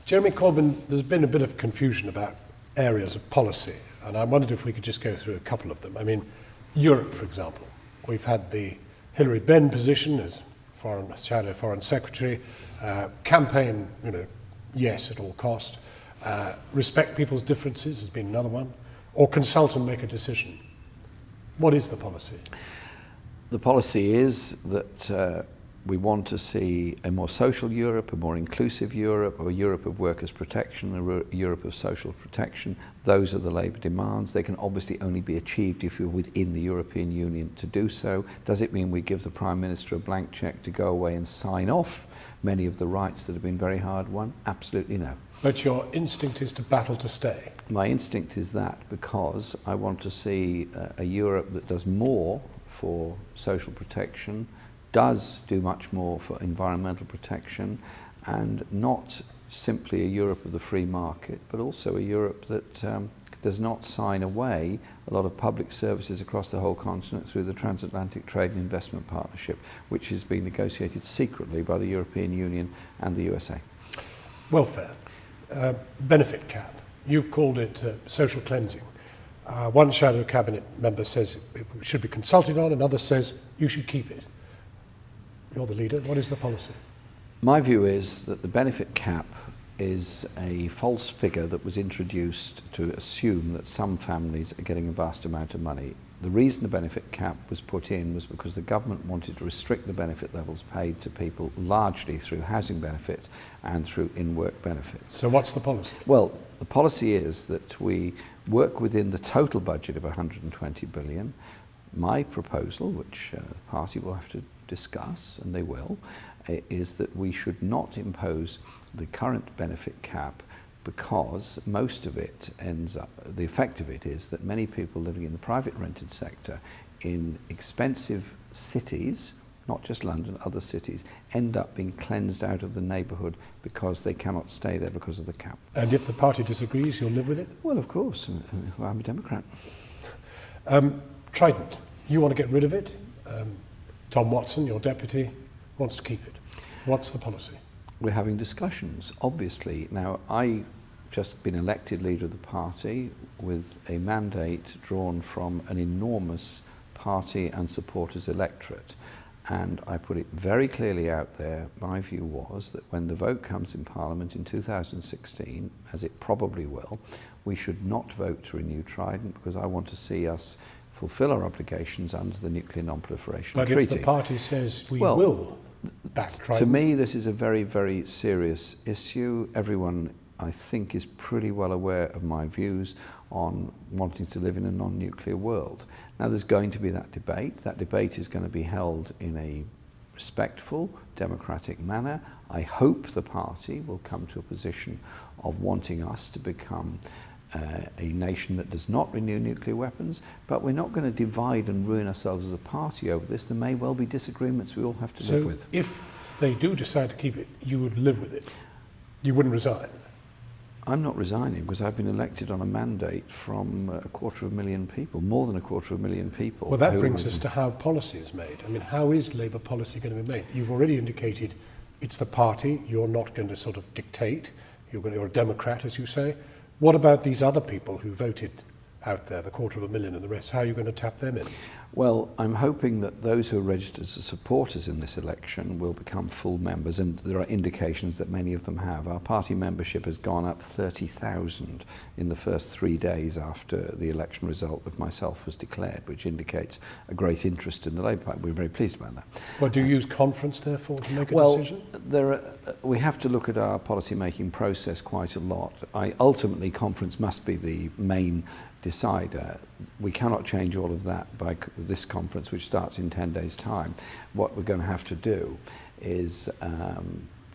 Jeremy Corbyn, there's been a bit of confusion about areas of policy, and I wondered if we could just go through a couple of them. I mean, Europe, for example. We've had the Hilary Benn position as shadow foreign secretary, campaign, yes, at all cost, respect people's differences has been another one, or consult and make a decision. What is the policy? The policy is that we want to see a more social Europe, a more inclusive Europe, or a Europe of workers' protection, a Europe of social protection. Those are the Labour demands. They can obviously only be achieved if you're within the European Union to do so. Does it mean we give the Prime Minister a blank cheque to go away and sign off many of the rights that have been very hard won? Absolutely no. But your instinct is to battle to stay. My instinct is that because I want to see a Europe that does more for social protection, does do much more for environmental protection, and not simply a Europe of the free market, but also a Europe that does not sign away a lot of public services across the whole continent through the Transatlantic Trade and Investment Partnership, which has been negotiated secretly by the European Union and the USA. Welfare, benefit cap. You've called it social cleansing. One shadow cabinet member says it should be consulted on, another says you should keep it. You're the leader. What is the policy? My view is that the benefit cap is a false figure that was introduced to assume that some families are getting a vast amount of money. The reason the benefit cap was put in was because the government wanted to restrict the benefit levels paid to people largely through housing benefit and through in-work benefits. So what's the policy? Well, the policy is that we work within the total budget of 120 billion. My proposal, which the party will have to discuss, and they will, is that we should not impose the current benefit cap because most of it ends up, the effect of it is that many people living in the private rented sector in expensive cities, not just London, other cities, end up being cleansed out of the neighbourhood because they cannot stay there because of the cap. And if the party disagrees, you'll live with it? Well, of course, I'm a Democrat. Trident, you want to get rid of it? Tom Watson, your deputy, wants to keep it. What's the policy? We're having discussions, obviously. Now, I just been elected leader of the party with a mandate drawn from an enormous party and supporters electorate. And I put it very clearly out there, my view was that when the vote comes in Parliament in 2016, as it probably will, we should not vote to renew Trident because I want to see us fulfill our obligations under the Nuclear Non-Proliferation Treaty. But if the party says we will back Trident... To me, this is a very, very serious issue. Everyone, I think, is pretty well aware of my views on wanting to live in a non-nuclear world. Now, there's going to be that debate. That debate is going to be held in a respectful, democratic manner. I hope the party will come to a position of wanting us to become a nation that does not renew nuclear weapons, but we're not going to divide and ruin ourselves as a party over this. There may well be disagreements we all have to live with. So if they do decide to keep it, you would live with it? You wouldn't resign? I'm not resigning because I've been elected on a mandate from 250,000 people, more than 250,000 people. Well, that brings us to how policy is made. I mean, how is Labour policy going to be made? You've already indicated it's the party, you're not going to sort of dictate, you're a Democrat, as you say. What about these other people who voted out there, the 250,000 and the rest? How are you going to tap them in? Well, I'm hoping that those who are registered as supporters in this election will become full members, and there are indications that many of them have. Our party membership has gone up 30,000 in the first 3 days after the election result of myself was declared, which indicates a great interest in the Labour Party. We're very pleased about that. Well, do you use conference, therefore, to make a decision? Well, we have to look at our policy-making process quite a lot. Ultimately, conference must be the main decider. We cannot change all of that by this conference, which starts in 10 days' time. What we're going to have to do is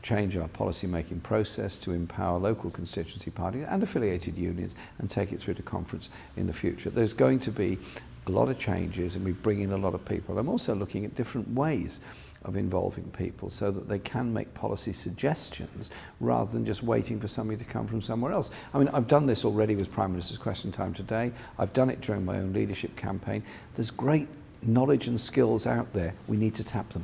change our policy-making process to empower local constituency parties and affiliated unions and take it through to conference in the future. There's going to be a lot of changes and we bring in a lot of people. I'm also looking at different ways of involving people so that they can make policy suggestions rather than just waiting for somebody to come from somewhere else. I mean, I've done this already with Prime Minister's Question Time today. I've done it during my own leadership campaign. There's great knowledge and skills out there. We need to tap them.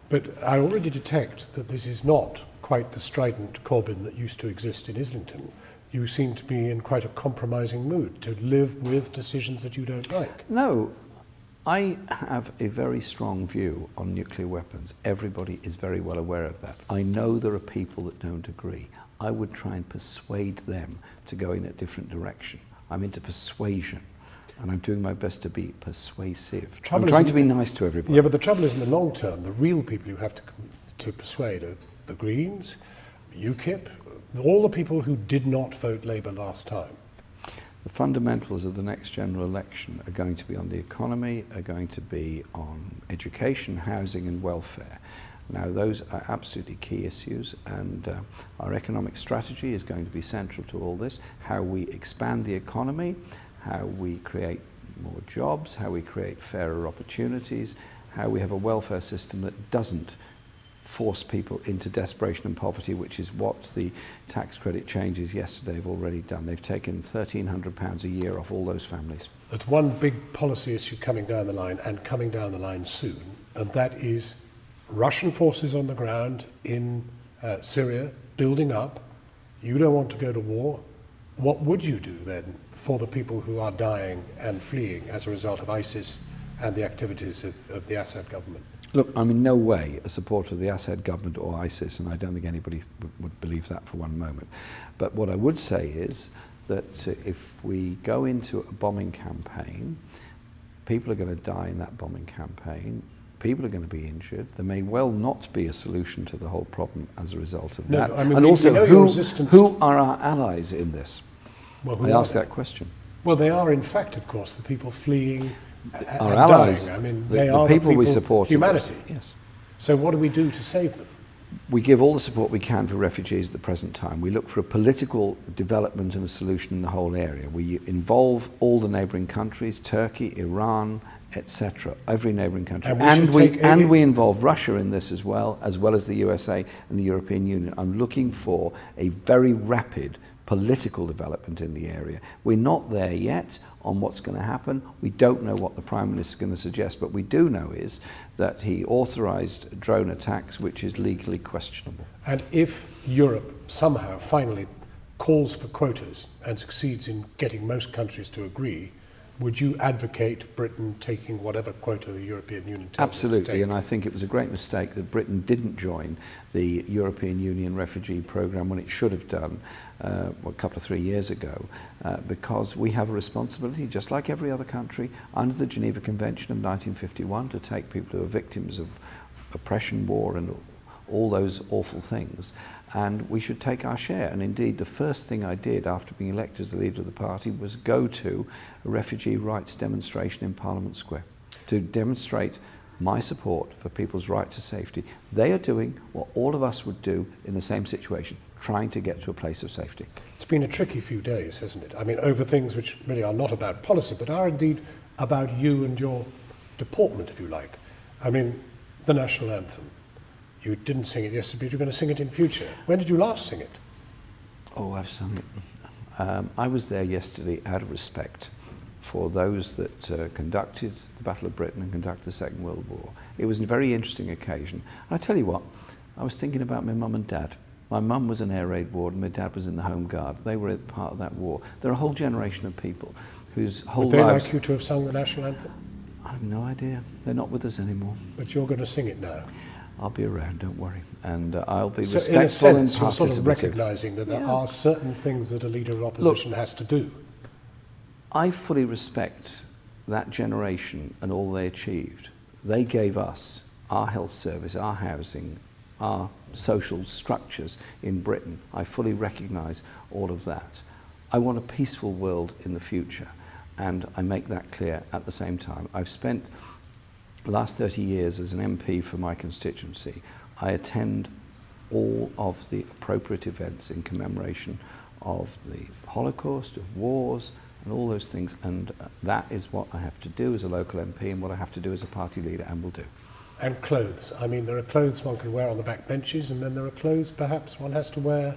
But I already detect that this is not quite the strident Corbyn that used to exist in Islington. You seem to be in quite a compromising mood to live with decisions that you don't like. No, I have a very strong view on nuclear weapons. Everybody is very well aware of that. I know there are people that don't agree. I would try and persuade them to go in a different direction. I'm into persuasion, and I'm doing my best to be persuasive. I'm trying to be nice to everybody. Yeah, but the trouble is in the long term, the real people you have to persuade are the Greens, UKIP, all the people who did not vote Labour last time. The fundamentals of the next general election are going to be on the economy, are going to be on education, housing and welfare. Now those are absolutely key issues, and our economic strategy is going to be central to all this. How we expand the economy, how we create more jobs, how we create fairer opportunities, how we have a welfare system that doesn't force people into desperation and poverty, which is what the tax credit changes yesterday have already done. They've taken £1,300 a year off all those families. There's one big policy issue coming down the line, and coming down the line soon, and that is Russian forces on the ground in Syria, building up. You don't want to go to war. What would you do then for the people who are dying and fleeing as a result of ISIS and the activities of the Assad government? Look, I'm in no way a supporter of the Assad government or ISIS, and I don't think anybody would believe that for one moment. But what I would say is that if we go into a bombing campaign, people are going to die in that bombing campaign, people are going to be injured. There may well not be a solution to the whole problem as a result of that. I mean, and also, resistance... who are our allies in this? Well, I ask that question. Well, they are, in fact, of course, the people fleeing our allies. Dying. I mean, they are the people we support. Humanity. Yes. So what do we do to save them? We give all the support we can for refugees at the present time. We look for a political development and a solution in the whole area. We involve all the neighbouring countries, Turkey, Iran, etc., every neighbouring country. And we involve Russia in this as well as the USA and the European Union. I'm looking for a very rapid political development in the area. We're not there yet on what's going to happen. We don't know what the Prime Minister is going to suggest, but we do know is that he authorised drone attacks, which is legally questionable. And if Europe somehow finally calls for quotas and succeeds in getting most countries to agree, would you advocate Britain taking whatever quota the European Union tells Absolutely, us to take? And I think it was a great mistake that Britain didn't join the European Union refugee programme when it should have done a couple of 3 years ago, because we have a responsibility, just like every other country, under the Geneva Convention of 1951 to take people who are victims of oppression, war and all those awful things. And we should take our share. And indeed, the first thing I did after being elected as the leader of the party was go to a refugee rights demonstration in Parliament Square to demonstrate my support for people's right to safety. They are doing what all of us would do in the same situation, trying to get to a place of safety. It's been a tricky few days, hasn't it? I mean, over things which really are not about policy, but are indeed about you and your deportment, if you like. I mean, the national anthem. You didn't sing it yesterday, but you're going to sing it in future. When did you last sing it? Oh, I've sung it. I was there yesterday out of respect for those that conducted the Battle of Britain and conducted the Second World War. It was a very interesting occasion. And I tell you what, I was thinking about my mum and dad. My mum was an air raid ward and my dad was in the Home Guard. They were part of that war. There are a whole generation of people whose whole lives... Would they like you to have sung the national anthem? I have no idea. They're not with us anymore. But you're going to sing it now. I'll be around, don't worry. And I'll be so respectful in a sense, and you're participative. sort of recognising that there are certain things that a leader of opposition has to do. I fully respect that generation and all they achieved. They gave us our health service, our housing, our social structures in Britain. I fully recognise all of that. I want a peaceful world in the future, and I make that clear at the same time. I've spent the last 30 years as an MP for my constituency. I attend all of the appropriate events in commemoration of the Holocaust, of wars, and all those things, and that is what I have to do as a local MP and what I have to do as a party leader, and will do. And clothes. I mean, there are clothes one can wear on the back benches, and then there are clothes perhaps one has to wear,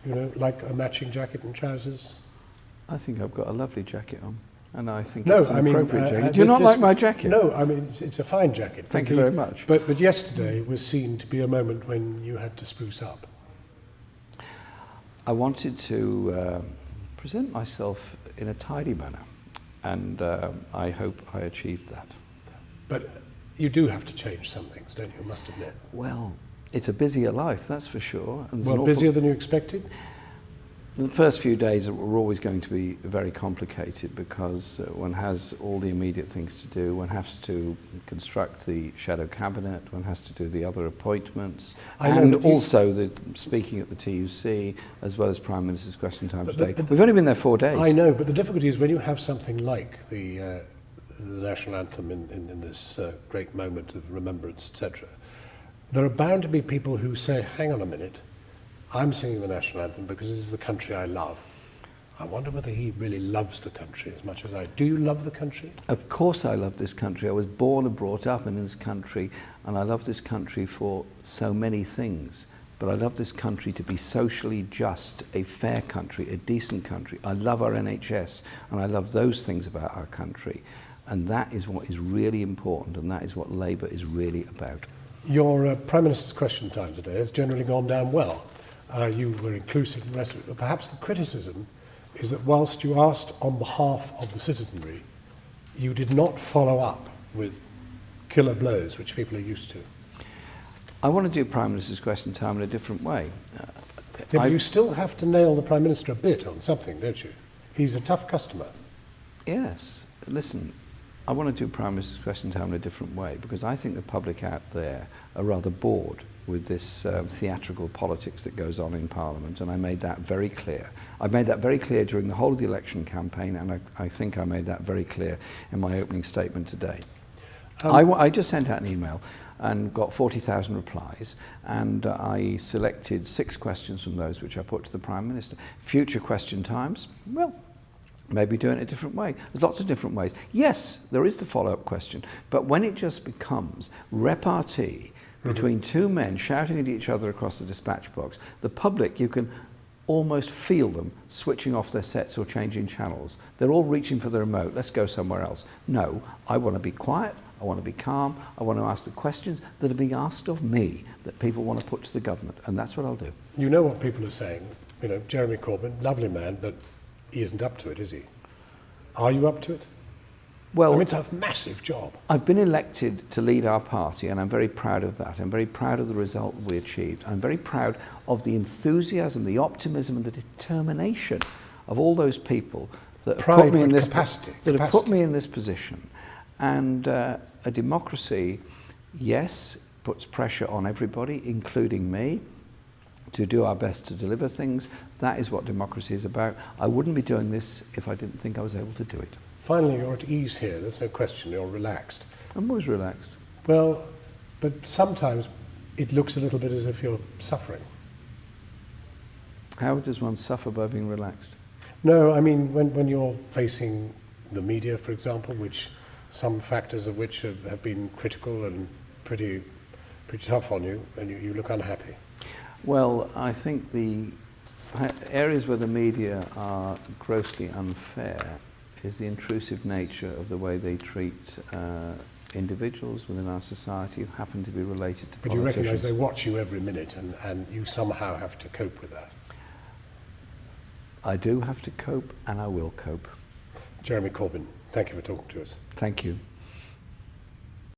you know, like a matching jacket and trousers. I think I've got a lovely jacket on. and I think No, it's an I mean, appropriate jacket. Do you not like my jacket? No, I mean, it's a fine jacket. Thank you very much. But yesterday was seen to be a moment when you had to spruce up. I wanted to present myself in a tidy manner, and I hope I achieved that. But you do have to change some things, don't you? I must admit. Well, it's a busier life, that's for sure. And there's Well, busier than you expected? The first few days were always going to be very complicated because one has all the immediate things to do. One has to construct the shadow cabinet. One has to do the other appointments. And also the speaking at the TUC, as well as Prime Minister's Question Time today. We've only been there 4 days. I know, but the difficulty is when you have something like the national anthem in this great moment of remembrance, etc., there are bound to be people who say, hang on a minute, I'm singing the national anthem because this is the country I love. I wonder whether he really loves the country as much as I do. Do you love the country? Of course I love this country. I was born and brought up in this country, and I love this country for so many things. But I love this country to be socially just, a fair country, a decent country. I love our NHS, and I love those things about our country. And that is what is really important, and that is what Labour is really about. Your Prime Minister's Question Time today has generally gone down well. You were inclusive and the rest of it, but perhaps the criticism is that whilst you asked on behalf of the citizenry, you did not follow up with killer blows, which people are used to. I want to do Prime Minister's Question Time in a different way. Yeah, but you still have to nail the Prime Minister a bit on something, don't you? He's a tough customer. Yes. Listen, I want to do Prime Minister's Question Time in a different way because I think the public out there are rather bored with this theatrical politics that goes on in Parliament, and I made that very clear. I made that very clear during the whole of the election campaign, and I think I made that very clear in my opening statement today. I just sent out an email and got 40,000 replies, and I selected 6 questions from those which I put to the Prime Minister. Future question times, well, maybe do it in a different way. There's lots of different ways. Yes, there is the follow-up question, but when it just becomes repartee between two men shouting at each other across the dispatch box, the public, you can almost feel them switching off their sets or changing channels. They're all reaching for the remote. Let's go somewhere else. No, I want to be quiet. I want to be calm. I want to ask the questions that are being asked of me that people want to put to the government, and that's what I'll do. You know what people are saying. You know, Jeremy Corbyn, lovely man, but he isn't up to it, is he? Are you up to it? Well, I mean, it's a massive job. I've been elected to lead our party, and I'm very proud of that. I'm very proud of the result we achieved. I'm very proud of the enthusiasm, the optimism, and the determination of all those people that have put me in this have put me in this position. And a democracy, yes, puts pressure on everybody, including me, to do our best to deliver things. That is what democracy is about. I wouldn't be doing this if I didn't think I was able to do it. Finally, you're at ease here. There's no question. You're relaxed. I'm always relaxed. Well, but sometimes it looks a little bit as if you're suffering. How does one suffer by being relaxed? No, I mean, when you're facing the media, for example, which some factors of which have been critical and pretty tough on you, and you look unhappy. Well, I think the areas where the media are grossly unfair is the intrusive nature of the way they treat individuals within our society who happen to be related to politicians. But you recognise they watch you every minute and you somehow have to cope with that? I do have to cope, and I will cope. Jeremy Corbyn, thank you for talking to us. Thank you.